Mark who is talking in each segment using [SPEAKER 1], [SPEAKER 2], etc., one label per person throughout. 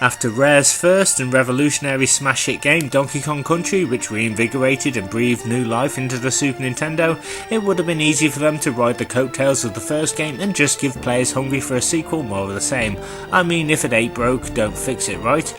[SPEAKER 1] After Rare's first and revolutionary smash hit game Donkey Kong Country, which reinvigorated and breathed new life into the Super Nintendo, it would have been easy for them to ride the coattails of the first game and just give players hungry for a sequel more of the same. I mean, if it ain't broke, don't fix it, right?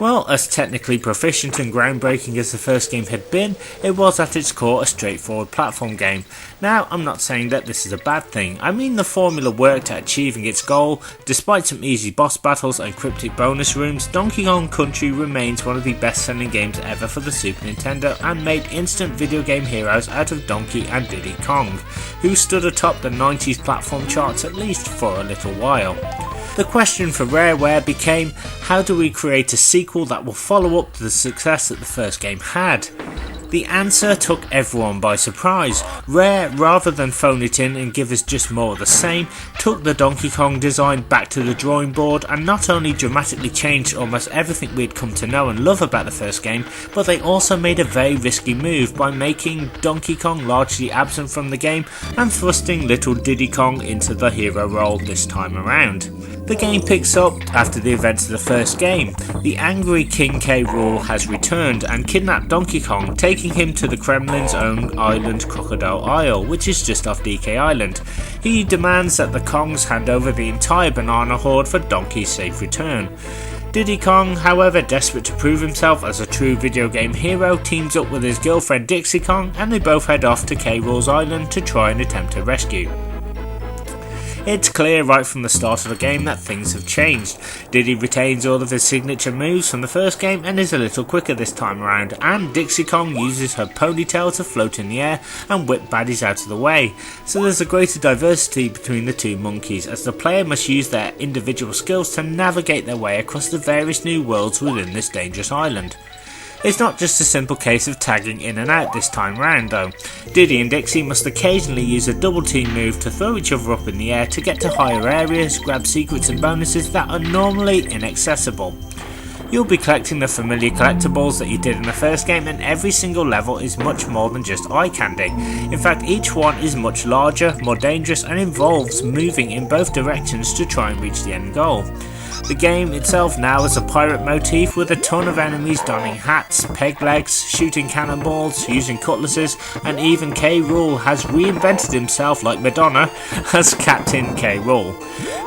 [SPEAKER 1] Well, as technically proficient and groundbreaking as the first game had been, it was at its core a straightforward platform game. Now, I'm not saying that this is a bad thing. I mean, the formula worked at achieving its goal. Despite some easy boss battles and cryptic bonus rooms, Donkey Kong Country remains one of the best-selling games ever for the Super Nintendo and made instant video game heroes out of Donkey and Diddy Kong, who stood atop the 90s platform charts at least for a little while. The question for Rare Ware became, how do we create a sequel that will follow up to the success that the first game had? The answer took everyone by surprise. Rare, rather than phone it in and give us just more of the same, took the Donkey Kong design back to the drawing board and not only dramatically changed almost everything we'd come to know and love about the first game, but they also made a very risky move by making Donkey Kong largely absent from the game and thrusting little Diddy Kong into the hero role this time around. The game picks up after the events of the first game. The angry King K.rool has returned and kidnapped Donkey Kong, taking him to the Kremlings' own island Crocodile Isle, which is just off DK Island. He demands that the Kongs hand over the entire banana horde for Donkey's safe return. Diddy Kong, however, desperate to prove himself as a true video game hero, teams up with his girlfriend Dixie Kong and they both head off to K.rool's island to try and attempt a rescue. It's clear right from the start of the game that things have changed. Diddy retains all of his signature moves from the first game and is a little quicker this time around, and Dixie Kong uses her ponytail to float in the air and whip baddies out of the way. So there's a greater diversity between the two monkeys, as the player must use their individual skills to navigate their way across the various new worlds within this dangerous island. It's not just a simple case of tagging in and out this time round though. Diddy and Dixie must occasionally use a double team move to throw each other up in the air to get to higher areas, grab secrets and bonuses that are normally inaccessible. You'll be collecting the familiar collectibles that you did in the first game, and every single level is much more than just eye candy. In fact, each one is much larger, more dangerous and involves moving in both directions to try and reach the end goal. The game itself now has a pirate motif with a ton of enemies donning hats, peg legs, shooting cannonballs, using cutlasses, and even K.rool has reinvented himself like Madonna as Captain K.rool.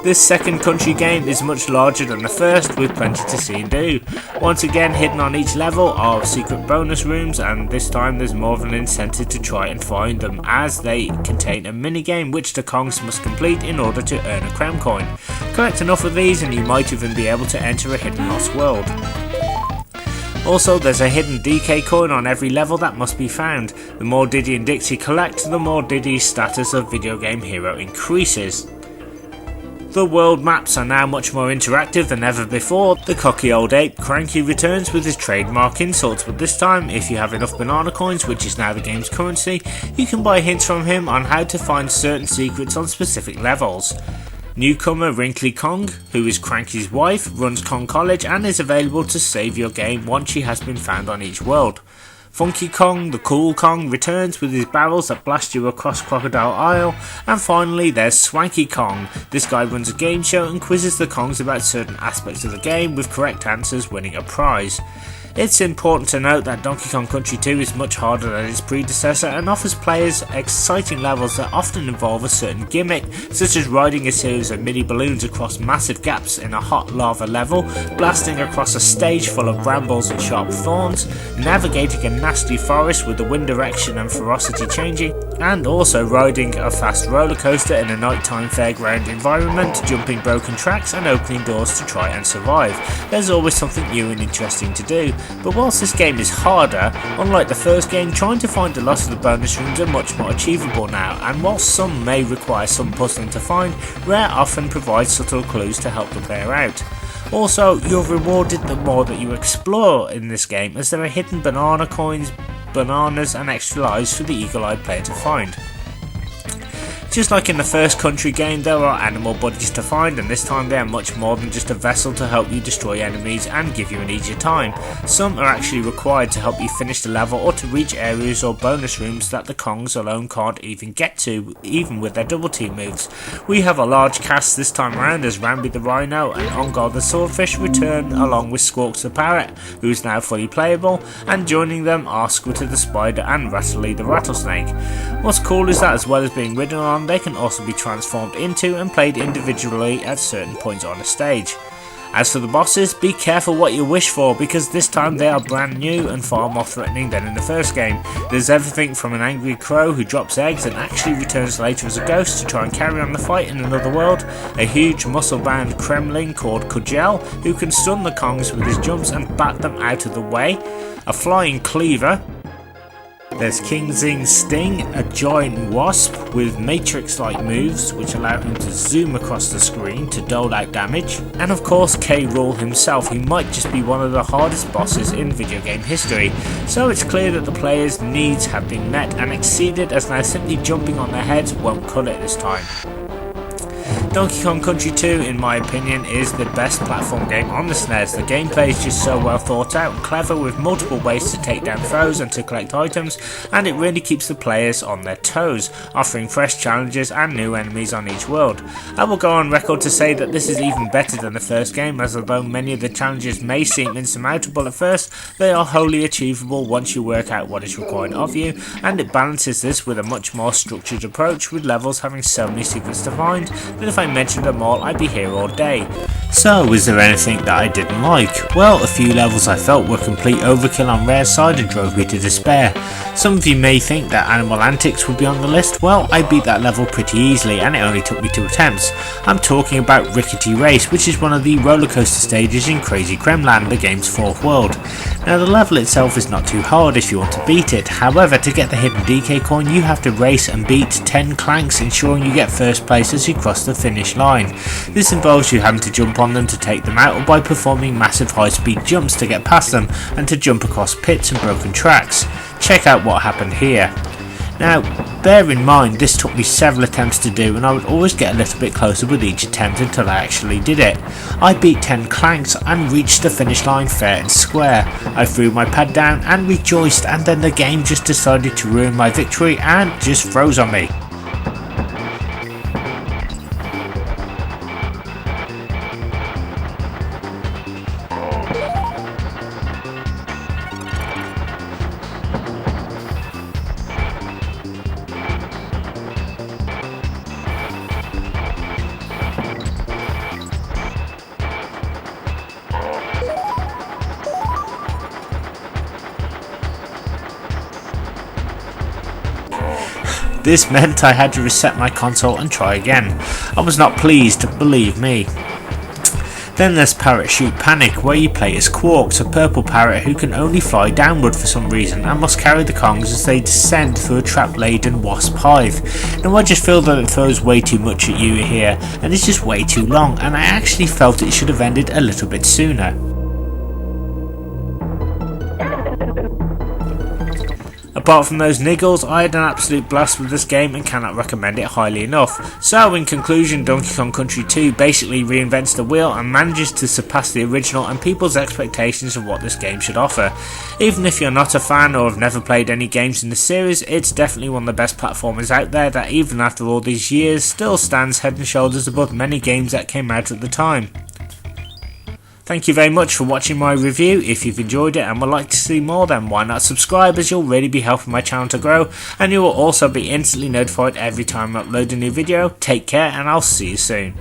[SPEAKER 1] This second country game is much larger than the first, with plenty to see and do. Once again, hidden on each level are secret bonus rooms, and this time there's more of an incentive to try and find them, as they contain a minigame which the Kongs must complete in order to earn a Krem coin. Collect enough of these and you might even be able to enter a hidden lost world. Also, there's a hidden DK coin on every level that must be found. The more Diddy and Dixie collect, the more Diddy's status of video game hero increases. The world maps are now much more interactive than ever before. The cocky old ape Cranky returns with his trademark insults, but this time, if you have enough banana coins, which is now the game's currency, you can buy hints from him on how to find certain secrets on specific levels. Newcomer Wrinkly Kong, who is Cranky's wife, runs Kong College and is available to save your game once she has been found on each world. Funky Kong, the cool Kong, returns with his barrels that blast you across Crocodile Isle. And finally there's Swanky Kong. This guy runs a game show and quizzes the Kongs about certain aspects of the game, with correct answers winning a prize. It's important to note that Donkey Kong Country 2 is much harder than its predecessor and offers players exciting levels that often involve a certain gimmick, such as riding a series of mini balloons across massive gaps in a hot lava level, blasting across a stage full of brambles and sharp thorns, navigating a nasty forest with the wind direction and ferocity changing, and also riding a fast roller coaster in a nighttime fairground environment, jumping broken tracks and opening doors to try and survive. There's always something new and interesting to do. But whilst this game is harder, unlike the first game, trying to find a lot of the bonus rooms are much more achievable now, and whilst some may require some puzzling to find, Rare often provides subtle clues to help the player out. Also, you're rewarded the more that you explore in this game, as there are hidden banana coins, bananas and extra lives for the eagle-eyed player to find. Just like in the first country game, there are animal buddies to find, and this time they are much more than just a vessel to help you destroy enemies and give you an easier time. Some are actually required to help you finish the level or to reach areas or bonus rooms that the Kongs alone can't even get to, even with their double team moves. We have a large cast this time around as Rambi the Rhino and Ongar the Swordfish return along with Squawks the Parrot, who is now fully playable, and joining them are Squitter the Spider and Rattly the Rattlesnake. What's cool is that as well as being ridden on, they can also be transformed into and played individually at certain points on a stage. As for the bosses, be careful what you wish for, because this time they are brand new and far more threatening than in the first game. There's everything from an angry crow who drops eggs and actually returns later as a ghost to try and carry on the fight in another world, a huge muscle-bound kremling called Kojel who can stun the Kongs with his jumps and bat them out of the way, a flying cleaver. There's King Zing's Sting, a giant wasp with matrix-like moves which allow him to zoom across the screen to dole out damage, and of course K.rool himself, who might just be one of the hardest bosses in video game history. So it's clear that the players' needs have been met and exceeded, as now simply jumping on their heads won't cut it this time. Donkey Kong Country 2, in my opinion, is the best platform game on the Snes. The gameplay is just so well thought out and clever, with multiple ways to take down foes and to collect items, and it really keeps the players on their toes, offering fresh challenges and new enemies on each world. I will go on record to say that this is even better than the first game, as although many of the challenges may seem insurmountable at first, they are wholly achievable once you work out what is required of you, and it balances this with a much more structured approach, with levels having so many secrets to find that if I mentioned them all, I'd be here all day. So, is there anything that I didn't like? Well, a few levels I felt were complete overkill on Rare's side and drove me to despair. Some of you may think that Animal Antics would be on the list. Well, I beat that level pretty easily and it only took me 2 attempts. I'm talking about Rickety Race, which is one of the roller coaster stages in Crazy Kremland, the game's 4th world. Now, the level itself is not too hard if you want to beat it. However, to get the hidden DK coin, you have to race and beat 10 clanks, ensuring you get first place as you cross the finish line. This involves you having to jump on them to take them out, or by performing massive high-speed jumps to get past them and to jump across pits and broken tracks. Check out what happened here. Now, bear in mind this took me several attempts to do, and I would always get a little bit closer with each attempt until I actually did it. I beat 10 clanks and reached the finish line fair and square. I threw my pad down and rejoiced, and then the game just decided to ruin my victory and just froze on me. This meant I had to reset my console and try again. I was not pleased, believe me. Then there's Parachute Panic, where you play as Quarks, a purple parrot who can only fly downward for some reason and must carry the Kongs as they descend through a trap-laden wasp hive. Now, I just feel that it throws way too much at you here, and it's just way too long, and I actually felt it should have ended a little bit sooner. Apart from those niggles, I had an absolute blast with this game and cannot recommend it highly enough. So in conclusion, Donkey Kong Country 2 basically reinvents the wheel and manages to surpass the original and people's expectations of what this game should offer. Even if you're not a fan or have never played any games in the series, it's definitely one of the best platformers out there that even after all these years still stands head and shoulders above many games that came out at the time. Thank you very much for watching my review. If you've enjoyed it and would like to see more, then why not subscribe, as you'll really be helping my channel to grow, and you will also be instantly notified every time I upload a new video. Take care and I'll see you soon.